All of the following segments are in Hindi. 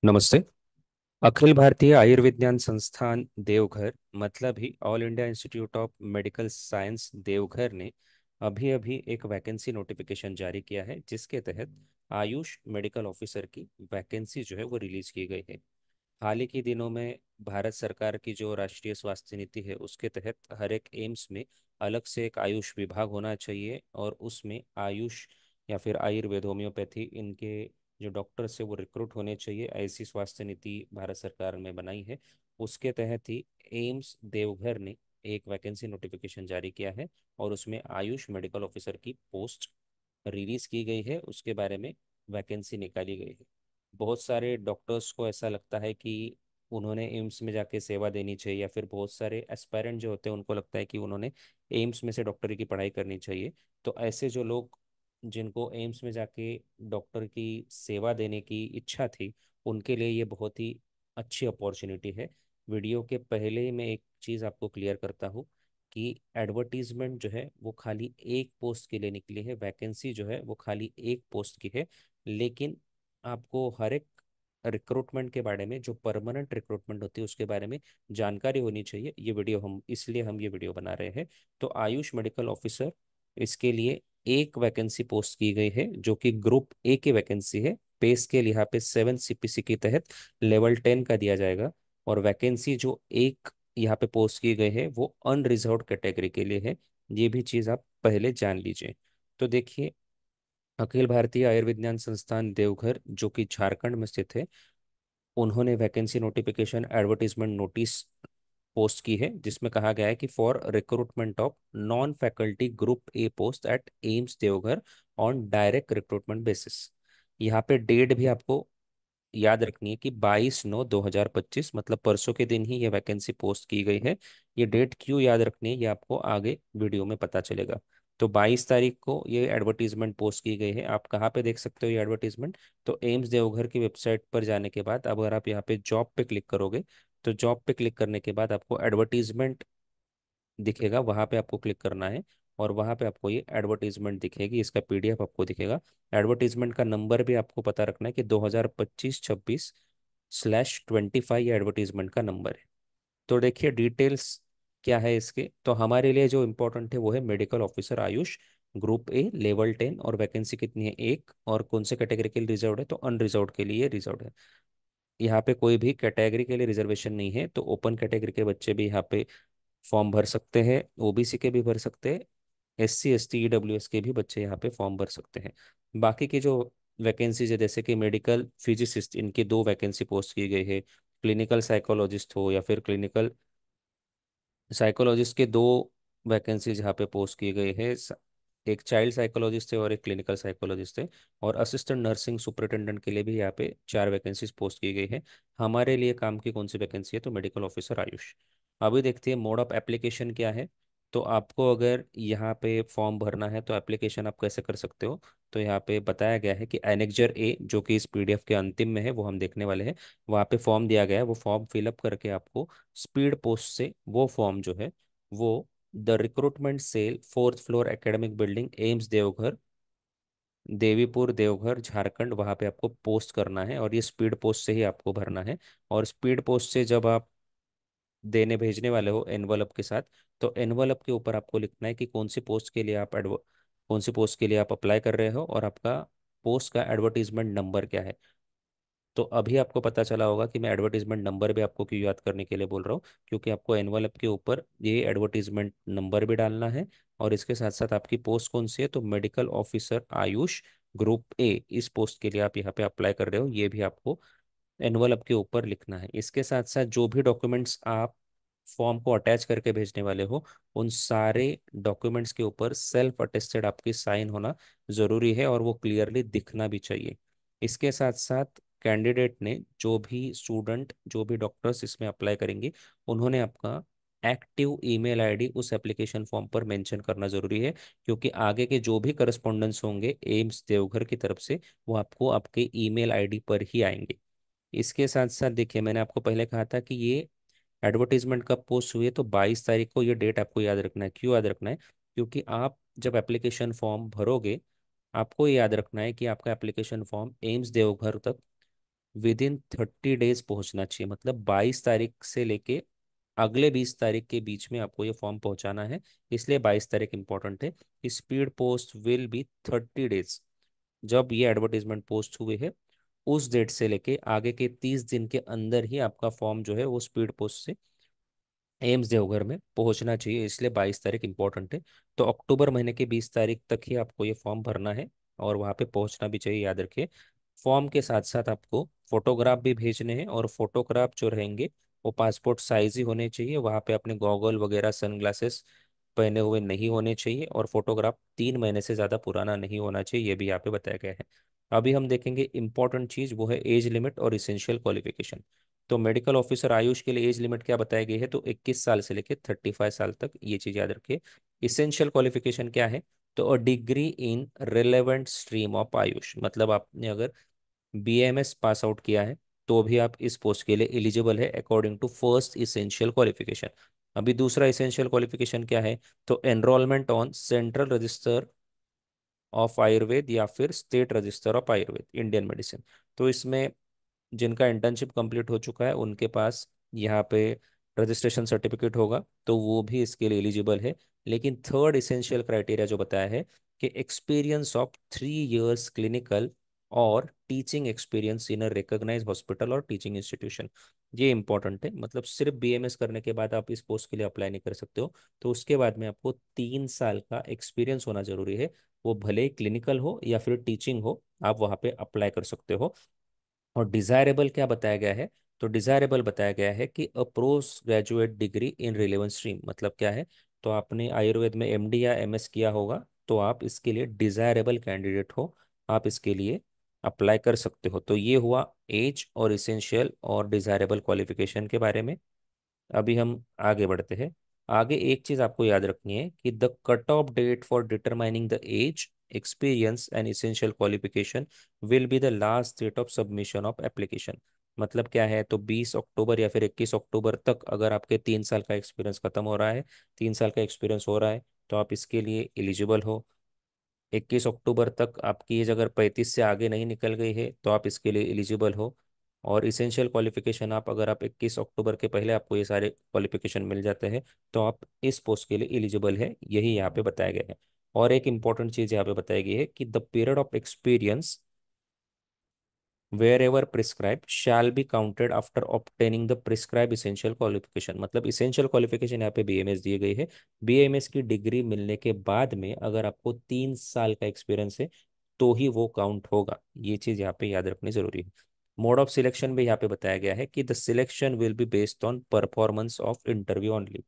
नमस्ते। अखिल भारतीय आयुर्विज्ञान संस्थान देवघर मतलब ही All India Institute of Medical Science Deoghar ने अभी अभी एक वैकेंसी नोटिफिकेशन जारी किया है, जिसके तहत आयुष मेडिकल ऑफिसर की वैकेंसी जो है वो रिलीज की गई है। हाल ही के दिनों में भारत सरकार की जो राष्ट्रीय स्वास्थ्य नीति है, उसके तहत हर एक एम्स में अलग से एक आयुष विभाग होना चाहिए और उसमें आयुष या फिर आयुर्वेद, होम्योपैथी, इनके जो डॉक्टर्स है वो रिक्रूट होने चाहिए। ऐसी स्वास्थ्य नीति भारत सरकार ने बनाई है। उसके तहत ही एम्स देवघर ने एक वैकेंसी नोटिफिकेशन जारी किया है और उसमें आयुष मेडिकल ऑफिसर की पोस्ट रिलीज की गई है। उसके बारे में वैकेंसी निकाली गई है। बहुत सारे डॉक्टर्स को ऐसा लगता है कि उन्होंने एम्स में जाके सेवा देनी चाहिए, या फिर बहुत सारे एस्पायरेंट जो होते हैं उनको लगता है कि उन्होंने एम्स में से डॉक्टरी की पढ़ाई करनी चाहिए। तो ऐसे जो लोग जिनको एम्स में जाके डॉक्टर की सेवा देने की इच्छा थी, उनके लिए ये बहुत ही अच्छी अपॉर्चुनिटी है। वीडियो के पहले मैं एक चीज़ आपको क्लियर करता हूँ कि एडवर्टीजमेंट जो है वो खाली एक पोस्ट के लिए निकली है, वैकेंसी जो है वो खाली एक पोस्ट की है। लेकिन आपको हर एक रिक्रूटमेंट के बारे में, जो परमानेंट रिक्रूटमेंट होती है उसके बारे में जानकारी होनी चाहिए। ये वीडियो हम इसलिए हम ये वीडियो बना रहे हैं। तो आयुष मेडिकल ऑफिसर, इसके लिए एक वैकेंसी पोस्ट की गई है जो कि ग्रुप ए की वैकेंसी है। पे स्केल यहाँ पे 7 CPC के तहत लेवल 10 का दिया जाएगा। और वैकेंसी जो एक यहाँ पे पोस्ट की गई है वो अनरिजर्व्ड कैटेगरी के लिए है। ये भी चीज़ आप पहले जान लीजिए। तो देखिए, अखिल भारतीय आयुर्विज्ञान संस्थान देवघर जो कि झारखंड में स्थित है, उन्होंने vacancy notification advertisement notice post की है, जिसमें कहा गया है कि for recruitment of non faculty group A post at AIIMS Deoghar on direct recruitment basis. यहाँ पे डेट भी आपको याद रखनी है कि 22/9/2025, मतलब परसों के दिन ही ये वैकेंसी पोस्ट की गई है। ये डेट क्यों याद रखनी है ये आपको आगे वीडियो में पता चलेगा। तो 22 तारीख को ये एडवर्टीजमेंट पोस्ट की गई है। आप कहाँ पे देख सकते हो ये एडवर्टीजमेंट? तो एम्स देवघर की वेबसाइट पर जाने के बाद अब अगर आप यहाँ पे जॉब पे क्लिक करोगे, तो जॉब पे क्लिक करने के बाद आपको एडवर्टीजमेंट दिखेगा, वहां पे आपको क्लिक करना है। और वहां पे आपको ये एडवर्टीजमेंट दिखेगी, इसका पीडीएफ आपको दिखेगा। एडवर्टीजमेंट का नंबर भी आपको पता रखना है कि 2025/26/25 ये एडवर्टीजमेंट का नंबर है। तो देखिए डिटेल्स क्या है इसके। तो हमारे लिए जो इम्पोर्टेंट है वो है medical officer Ayush, group A, level 10, और वैकेंसी कितनी है? एक। और कौन से कैटेगरी के लिए रिजर्व है? तो अनरिजर्व के लिए रिजर्व है। यहाँ पे कोई भी कैटेगरी के लिए रिजर्वेशन नहीं है। तो ओपन कैटेगरी के बच्चे भी यहाँ पे फॉर्म भर सकते हैं, ओबीसी के भी भर सकते हैं, SC ST EWS के भी बच्चे यहाँ पे फॉर्म भर सकते हैं। बाकी की जो वैकेंसीज है, जैसे कि मेडिकल फिजिसिस्ट, इनकी दो वैकेंसी पोस्ट की गई है। क्लिनिकल साइकोलॉजिस्ट हो या फिर क्लिनिकल साइकोलॉजिस्ट के दो वैकेंसीज यहाँ पे पोस्ट की गई है। एक चाइल्ड साइकोलॉजिस्ट है और एक क्लिनिकल साइकोलॉजिस्ट है। और असिस्टेंट नर्सिंग सुपरिटेंडेंट के लिए भी यहाँ पे 4 वैकेंसीज पोस्ट की गई है। हमारे लिए काम की कौन सी वैकेंसी है? तो मेडिकल ऑफिसर आयुष। अभी देखते हैं मोड ऑफ एप्लीकेशन क्या है। तो आपको अगर यहाँ पे फॉर्म भरना है तो एप्लीकेशन आप कैसे कर सकते हो? तो यहाँ पे बताया गया है कि एनेक्जर ए, जो कि इस पीडीएफ के अंतिम में है, वो हम देखने वाले हैं। वहाँ पे फॉर्म दिया गया है, वो फॉर्म फिलअप करके आपको स्पीड पोस्ट से वो फॉर्म जो है वो the recruitment cell, 4th floor, academic building, AIIMS Deoghar, Devipur Deoghar, Jharkhand, वहाँ पे आपको पोस्ट करना है। और ये स्पीड पोस्ट से ही आपको भरना है। और स्पीड पोस्ट से जब आप देने भेजने वाले हो एनवलप के साथ, तो एनवलप के ऊपर आपको लिखना है कि कौन सी पोस्ट के लिए आप अप्लाई कर रहे हो और आपका पोस्ट का एडवर्टीजमेंट नंबर क्या है। तो अभी आपको पता चला होगा कि मैं एडवर्टीजमेंट नंबर भी आपको क्यों याद करने के लिए बोल रहा हूँ, क्योंकि आपको एनवलप के ऊपर ये एडवर्टीजमेंट नंबर भी डालना है। और इसके साथ साथ आपकी पोस्ट कौन सी है? तो medical officer Ayush, group A, इस पोस्ट के लिए आप यहाँ पे अप्लाई कर रहे हो, ये भी आपको एनवलप के ऊपर लिखना है। इसके साथ साथ जो भी डॉक्यूमेंट्स आप फॉर्म को अटैच करके भेजने वाले हो, उन सारे डॉक्यूमेंट्स के ऊपर सेल्फ अटेस्टेड आपकी साइन होना जरूरी है और वो क्लियरली दिखना भी चाहिए। इसके साथ साथ कैंडिडेट ने, जो भी स्टूडेंट, जो भी डॉक्टर्स इसमें अप्लाई करेंगे, उन्होंने आपका एक्टिव ईमेल आईडी उस एप्लीकेशन फॉर्म पर मेंशन करना जरूरी है। क्योंकि आगे के जो भी करस्पॉन्डेंस होंगे एम्स देवघर की तरफ से, वो आपको आपके ईमेल आईडी पर ही आएंगे। इसके साथ साथ देखिए, मैंने आपको पहले कहा था कि ये एडवर्टीजमेंट कब पोस्ट हुई है, तो 22 तारीख को। ये डेट आपको याद रखना है। क्यों याद रखना है? क्योंकि आप जब एप्लीकेशन फॉर्म भरोगे, आपको ये याद रखना है कि आपका एप्लीकेशन फॉर्म एम्स देवघर तक विद इन 30 डेज पहुंचना चाहिए, मतलब 22 तारीख से लेके अगले 20 तारीख के बीच में आपको ये फॉर्म पहुंचाना है। इसलिए 22 तारीख इंपॉर्टेंट है। Speed post will be 30 days. जब ये एडवर्टीजमेंट पोस्ट हुए है उस डेट से लेके आगे के 30 दिन के अंदर ही आपका फॉर्म जो है वो स्पीड पोस्ट से एम्स देवघर में पहुंचना चाहिए, इसलिए 22 तारीख इंपॉर्टेंट है। तो अक्टूबर महीने की 20 तारीख तक ही आपको ये फॉर्म भरना है और वहाँ पे पहुंचना भी चाहिए, याद रखिए। फॉर्म के साथ साथ आपको फोटोग्राफ भी भेजने हैं, और फोटोग्राफ जो रहेंगे वो पासपोर्ट साइज ही होने चाहिए। वहाँ पे अपने गॉगल वगैरह सनग्लासेस पहने हुए नहीं होने चाहिए, और फोटोग्राफ 3 महीने से ज़्यादा पुराना नहीं होना चाहिए, ये भी यहाँ पे बताया गया है। अभी हम देखेंगे इंपॉर्टेंट चीज़, वो है एज लिमिट और इसेंशियल क्वालिफिकेशन। तो मेडिकल ऑफिसर आयुष के लिए एज लिमिट क्या बताई गई है, तो 21 साल से लेकर 35 साल तक, ये चीज याद रखिए। इसेंशियल क्वालिफिकेशन क्या है, तो a degree in relevant stream of Ayush, मतलब आपने अगर बीएमएस पास आउट किया है तो भी आप इस पोस्ट के लिए एलिजिबल है according to first essential qualification. अभी दूसरा इसेंशियल क्वालिफिकेशन क्या है, तो enrolment on central register of Ayurveda या फिर state register of Ayurveda Indian medicine. तो इसमें जिनका इंटर्नशिप कंप्लीट हो चुका है उनके पास यहाँ पे रजिस्ट्रेशन सर्टिफिकेट होगा, तो वो भी इसके लिए एलिजिबल है। लेकिन थर्ड इसेंशियल क्राइटेरिया जो बताया है कि एक्सपीरियंस ऑफ 3 इयर्स क्लिनिकल और teaching experience in a recognised hospital और टीचिंग इंस्टीट्यूशन, ये इंपॉर्टेंट है। मतलब सिर्फ बीएमएस करने के बाद आप इस पोस्ट के लिए अप्लाई नहीं कर सकते हो, तो उसके बाद में आपको 3 साल का एक्सपीरियंस होना जरूरी है। वो भले क्लिनिकल हो या फिर टीचिंग हो, आप वहाँ पे अप्लाई कर सकते हो। और डिजायरेबल क्या बताया गया है, तो डिजायरेबल बताया गया है कि अ post graduate degree in relevant stream, मतलब क्या है, तो आपने आयुर्वेद में एमडी या एमएस किया होगा तो आप इसके लिए डिजायरेबल कैंडिडेट हो, आप इसके लिए अप्लाई कर सकते हो। तो ये हुआ एज और इसेंशियल और डिजायरेबल क्वालिफिकेशन के बारे में। अभी हम आगे बढ़ते हैं। आगे एक चीज आपको याद रखनी है कि the cut off date for determining the age, experience and essential qualification will be the last date of submission of application. मतलब क्या है, तो 20 अक्टूबर या फिर 21 अक्टूबर तक अगर आपके 3 साल का एक्सपीरियंस खत्म हो रहा है, 3 साल का एक्सपीरियंस हो रहा है, तो आप इसके लिए एलिजिबल हो। 21 अक्टूबर तक आपकी एज अगर 35 से आगे नहीं निकल गई है तो आप इसके लिए एलिजिबल हो। और इसेंशियल क्वालिफिकेशन, आप अगर आप 21 अक्टूबर के पहले आपको ये सारे क्वालिफिकेशन मिल जाते हैं तो आप इस पोस्ट के लिए एलिजिबल है, यही यहाँ पे बताया गया है। और एक इंपॉर्टेंट चीज यहाँ पे बताई गई है कि the period of experience wherever prescribed shall be counted after obtaining the prescribed essential qualification। मतलब essential qualification यहाँ पे बीएमएस दिए गई है। बीएमएस की डिग्री मिलने के बाद में अगर आपको 3 साल का एक्सपीरियंस है तो ही वो काउंट होगा, ये चीज यहाँ पे याद रखनी जरूरी है। मोड ऑफ सिलेक्शन भी यहाँ पे बताया गया है कि the selection will be based on performance of interview only.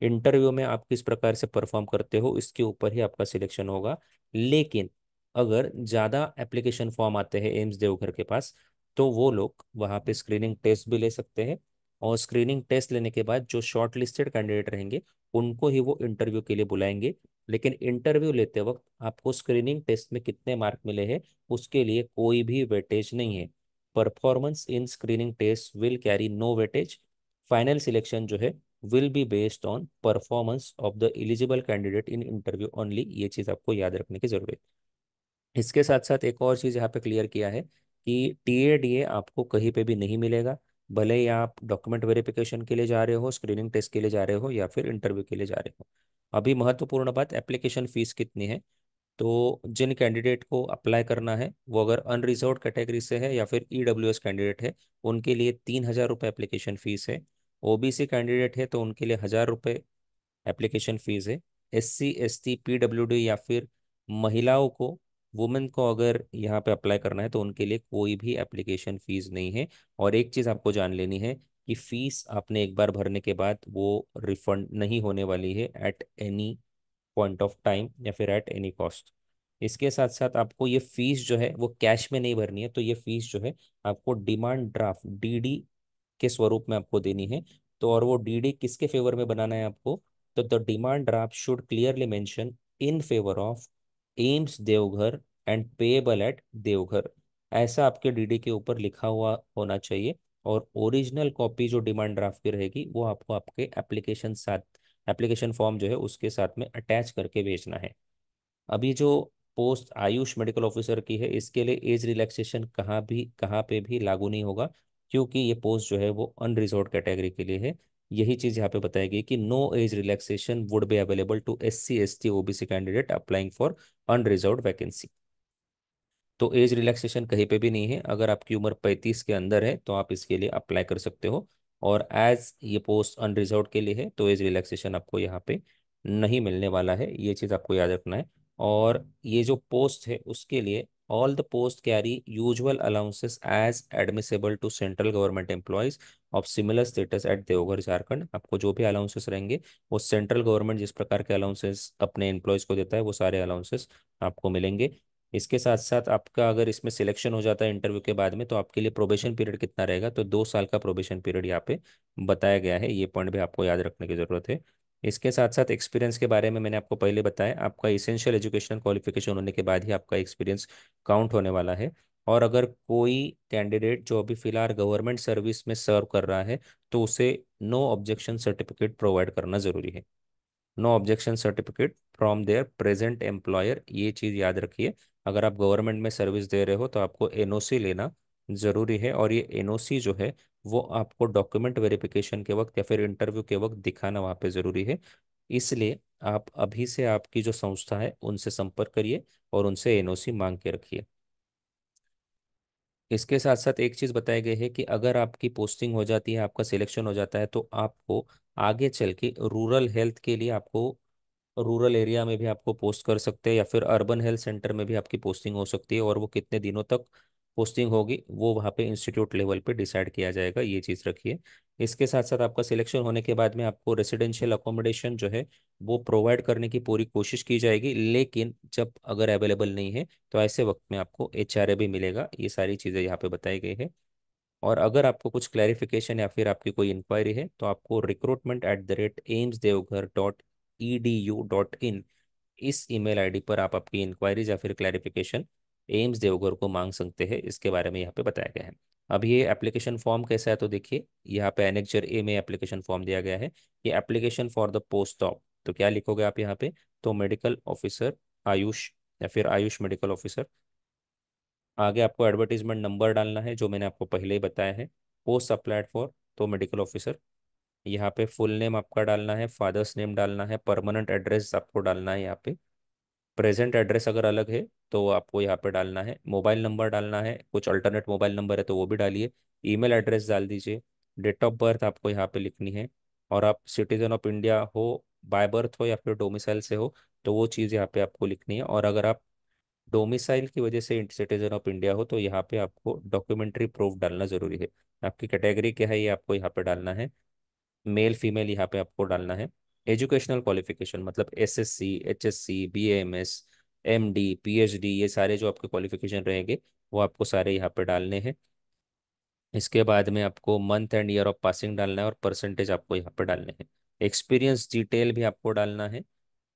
Interview में आप किस प्रकार से परफॉर्म करते हो इसके ऊपर ही आपका सिलेक्शन होगा। लेकिन अगर ज़्यादा एप्लीकेशन फॉर्म आते हैं एम्स देवघर के पास तो वो लोग वहाँ पे स्क्रीनिंग टेस्ट भी ले सकते हैं, और स्क्रीनिंग टेस्ट लेने के बाद जो शॉर्ट लिस्टेड कैंडिडेट रहेंगे उनको ही वो इंटरव्यू के लिए बुलाएंगे। लेकिन इंटरव्यू लेते वक्त आपको स्क्रीनिंग टेस्ट में कितने मार्क मिले हैं उसके लिए कोई भी वेटेज नहीं है। Performance in screening test will carry no weightage. Final selection जो है will be based on performance of the eligible candidate in interview only, ये चीज़ आपको याद रखने की जरूरत है। इसके साथ साथ एक और चीज़ यहाँ पे क्लियर किया है कि टीएडीए आपको कहीं पे भी नहीं मिलेगा, भले ही आप डॉक्यूमेंट वेरिफिकेशन के लिए जा रहे हो, स्क्रीनिंग टेस्ट के लिए जा रहे हो या फिर इंटरव्यू के लिए जा रहे हो। अभी महत्वपूर्ण बात, एप्लीकेशन फीस कितनी है, तो जिन कैंडिडेट को अप्लाई करना है वो अगर अनरिजर्व्ड कैटेगरी से है या फिर ईडब्ल्यूएस कैंडिडेट है उनके लिए 3,000 रुपये एप्लीकेशन फीस है। ओबीसी कैंडिडेट है तो उनके लिए 1,000 रुपये एप्लीकेशन फीस है। एससी एसटी पीडब्ल्यूडी या फिर महिलाओं को, वुमेन को अगर यहाँ पे अप्लाई करना है तो उनके लिए कोई भी एप्लीकेशन फीस नहीं है। और एक चीज़ आपको जान लेनी है कि फीस आपने एक बार भरने के बाद वो रिफंड नहीं होने वाली है at any point of time या फिर एट एनी कॉस्ट। इसके साथ साथ आपको ये फीस जो है वो कैश में नहीं भरनी है, तो ये फीस जो है आपको डिमांड ड्राफ्ट डीडी के स्वरूप में आपको देनी है। तो और वो डीडी किसके फेवर में बनाना है आपको, तो the demand draft should clearly mention in favour of AIIMS Deoghar and payable eight Deoghar, ऐसा आपके डीडी के ऊपर लिखा हुआ होना चाहिए। और ओरिजिनल कॉपी जो डिमांड ड्राफ्ट की रहेगी वो आपको आपके एप्लीकेशन फॉर्म जो है उसके साथ में अटैच करके भेजना है। अभी जो पोस्ट आयुष मेडिकल ऑफिसर की है, इसके लिए एज रिलैक्सेशन कहाँ पे भी लागू नहीं होगा, क्योंकि ये पोस्ट जो है वो अनरिजर्व्ड कैटेगरी के लिए है। यही चीज यहाँ पे बताई गई कि no age relaxation would be available to SC ST OBC candidate applying for unreserved vacancy. तो एज रिलैक्सेशन कहीं पे भी नहीं है, अगर आपकी उम्र 35 के अंदर है तो आप इसके लिए अप्लाई कर सकते हो। और एज ये पोस्ट अनरिजर्व्ड के लिए है तो एज रिलैक्सेशन आपको यहाँ पे नहीं मिलने वाला है, ये चीज़ आपको याद रखना है। और ये जो पोस्ट है उसके लिए all the post carry usual allowances as admissible to central government employees of similar status at Deoghar Jharkhand. आपको जो भी अलाउंसेस रहेंगे वो सेंट्रल गवर्नमेंट जिस प्रकार के अलाउंसेस अपने एम्प्लॉयज को देता है वो सारे अलाउंसेस आपको मिलेंगे। इसके साथ साथ आपका अगर इसमें सिलेक्शन हो जाता है इंटरव्यू के बाद में, तो आपके लिए प्रोबेशन पीरियड कितना रहेगा, तो 2 साल का प्रोबेशन पीरियड यहाँ पे बताया गया है, ये पॉइंट भी आपको याद रखने की जरूरत है। इसके साथ साथ एक्सपीरियंस के बारे में मैंने आपको पहले बताया, आपका इसेंशियल एजुकेशनल क्वालिफिकेशन होने के बाद ही आपका एक्सपीरियंस काउंट होने वाला है। और अगर कोई कैंडिडेट जो अभी फिलहाल गवर्नमेंट सर्विस में सर्व कर रहा है तो उसे नो ऑब्जेक्शन सर्टिफिकेट प्रोवाइड करना जरूरी है। No objection certificate from their present employer, ये चीज़ याद रखिए। अगर आप गवर्नमेंट में सर्विस दे रहे हो तो आपको NOC लेना ज़रूरी है, और ये NOC जो है वो आपको डॉक्यूमेंट वेरिफिकेशन के वक्त या फिर इंटरव्यू के वक्त दिखाना वहाँ पे ज़रूरी है। इसलिए आप अभी से आपकी जो संस्था है उनसे संपर्क करिए और उनसे NOC मांग के रखिए। इसके साथ साथ एक चीज़ बताई गई है कि अगर आपकी पोस्टिंग हो जाती है, आपका सिलेक्शन हो जाता है, तो आपको आगे चल के रूरल हेल्थ के लिए आपको रूरल एरिया में भी आपको पोस्ट कर सकते हैं, या फिर अर्बन हेल्थ सेंटर में भी आपकी पोस्टिंग हो सकती है। और वो कितने दिनों तक पोस्टिंग होगी वो वहाँ पे इंस्टीट्यूट लेवल पे डिसाइड किया जाएगा, ये चीज़ रखिए। इसके साथ साथ आपका सिलेक्शन होने के बाद में आपको रेसिडेंशियल अकोमोडेशन जो है वो प्रोवाइड करने की पूरी कोशिश की जाएगी, लेकिन जब अगर अवेलेबल नहीं है तो ऐसे वक्त में आपको HRA भी मिलेगा, ये सारी चीज़ें यहाँ पे बताई गई है। और अगर आपको कुछ क्लैरिफिकेशन या फिर आपकी कोई इंक्वायरी है तो आपको recruitment@aimsdeoghar.edu.in इस ईमेल आईडी पर आप आपकी इंक्वायरीज या फिर क्लैरिफिकेशन एम्स देवघर को मांग सकते हैं, इसके बारे में यहाँ पे बताया गया है। अब ये एप्लीकेशन फॉर्म कैसा है, तो देखिए यहाँ पे एनेक्चर A में एप्लीकेशन फॉर्म दिया गया है। ये application for the post of, तो क्या लिखोगे आप यहाँ पे, तो मेडिकल ऑफिसर आयुष या फिर आयुष मेडिकल ऑफिसर। आगे आपको एडवर्टीजमेंट नंबर डालना है जो मैंने आपको पहले ही बताया है। पोस्ट अप्लाइड फॉर, तो मेडिकल ऑफिसर। यहाँ पे फुल नेम आपका डालना है, फादर्स नेम डालना है, परमानेंट एड्रेस आपको डालना है यहाँ पे। प्रेजेंट एड्रेस अगर अलग है तो आपको यहाँ पे डालना है। मोबाइल नंबर डालना है, कुछ अल्टरनेट मोबाइल नंबर है तो वो भी डालिए। ईमेल एड्रेस डाल दीजिए। डेट ऑफ बर्थ आपको यहाँ पे लिखनी है। और आप सिटीजन ऑफ इंडिया हो बाय बर्थ हो या फिर डोमिसाइल से हो तो वो चीज़ यहाँ पे आपको लिखनी है। और अगर आप डोमिसाइल की वजह से सिटीजन ऑफ इंडिया हो तो यहाँ पे आपको डॉक्यूमेंट्री प्रूफ डालना जरूरी है। आपकी कैटेगरी क्या है ये आपको यहाँ पे डालना है। मेल फीमेल यहाँ पे आपको डालना है। एजुकेशनल क्वालिफिकेशन मतलब SSC HSC BAMS MD PhD, ये सारे जो आपके क्वालिफिकेशन रहेंगे वो आपको सारे यहाँ पे डालने हैं। इसके बाद में आपको month and year of passing डालना है और परसेंटेज आपको यहाँ पे डालने हैं। एक्सपीरियंस डिटेल भी आपको डालना है।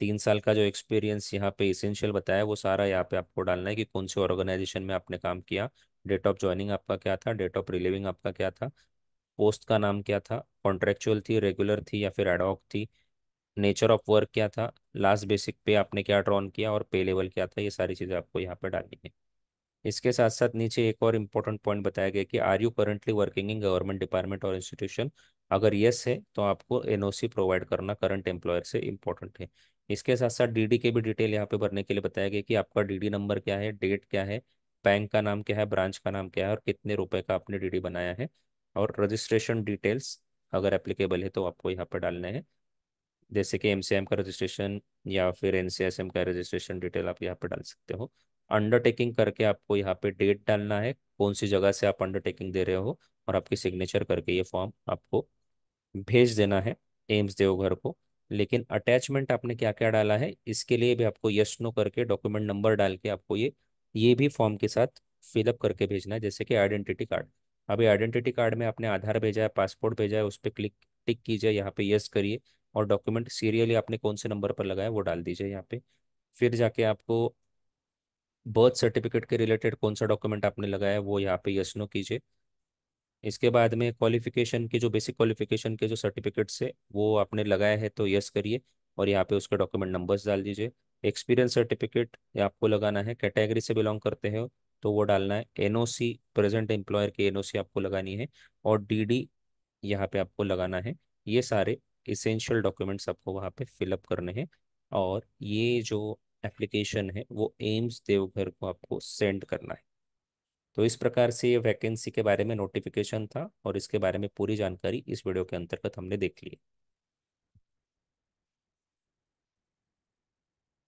3 साल का जो एक्सपीरियंस यहाँ पे इसेंशियल बताया वो सारा यहाँ पे आपको डालना है कि कौन से ऑर्गेनाइजेशन में आपने काम किया, डेट ऑफ ज्वाइनिंग आपका क्या था, डेट ऑफ रिलीविंग आपका क्या था, पोस्ट का नाम क्या था, कॉन्ट्रेक्चुअल थी, रेगुलर थी या फिर एडॉक थी, नेचर ऑफ वर्क क्या था, लास्ट बेसिक पे आपने क्या ड्रॉन किया और पे लेवल क्या था, ये सारी चीज़ें आपको यहाँ पे डालनी है। इसके साथ साथ नीचे एक और इम्पोर्टेंट पॉइंट बताया गया कि are you currently working in government department और इंस्टीट्यूशन। अगर यस है तो आपको NOC प्रोवाइड करना करंट एम्प्लॉयर से इम्पोर्टेंट है। इसके साथ साथ DD के भी डिटेल यहाँ पे भरने के लिए बताया गया कि आपका DD नंबर क्या है, डेट क्या है, बैंक का नाम क्या है, ब्रांच का नाम क्या है और कितने रुपए का आपने DD बनाया है। और रजिस्ट्रेशन डिटेल्स अगर एप्लीकेबल है तो आपको यहाँ पर डालने हैं, जैसे कि MCM का रजिस्ट्रेशन या फिर NCSM का रजिस्ट्रेशन डिटेल आप यहाँ पे डाल सकते हो। अंडरटेकिंग करके आपको यहाँ पे डेट डालना है, कौन सी जगह से आप अंडरटेकिंग दे रहे हो, और आपकी सिग्नेचर करके ये फॉर्म आपको भेज देना है एम्स देवघर को। लेकिन अटैचमेंट आपने क्या क्या डाला है इसके लिए भी आपको यस नो करके डॉक्यूमेंट नंबर डाल के आपको ये भी फॉर्म के साथ फिलअप करके भेजना है, जैसे कि आइडेंटिटी कार्ड। अभी आइडेंटिटी कार्ड में आपने आधार भेजा है, पासपोर्ट भेजा है, उस पर क्लिक टिक कीजिए, यहाँ पे यस करिए। और डॉक्यूमेंट सीरियली आपने कौन से नंबर पर लगाया वो डाल दीजिए यहाँ पे। फिर जाके आपको बर्थ सर्टिफिकेट के रिलेटेड कौन सा डॉक्यूमेंट आपने लगाया है वो यहाँ पे यस नो कीजिए। इसके बाद में क्वालिफिकेशन के जो बेसिक क्वालिफिकेशन के जो सर्टिफिकेट्स है वो आपने लगाया है तो यस करिए और यहाँ पे उसके डॉक्यूमेंट नंबर्स डाल दीजिए। एक्सपीरियंस सर्टिफिकेट ये आपको लगाना है, कैटेगरी से बिलोंग करते हो तो वो डालना है, एनओसी प्रेजेंट एम्प्लॉयर की एनओसी आपको लगानी है, और डीडी यहाँ पे आपको लगाना है। ये सारे इसेंशियल डॉक्यूमेंट्स आपको वहाँ पे फिलअप करने हैं, और ये जो एप्लीकेशन है वो एम्स देवघर को आपको सेंड करना है। तो इस प्रकार से ये वैकेंसी के बारे में नोटिफिकेशन था, और इसके बारे में पूरी जानकारी इस वीडियो के अंतर्गत हमने देख ली।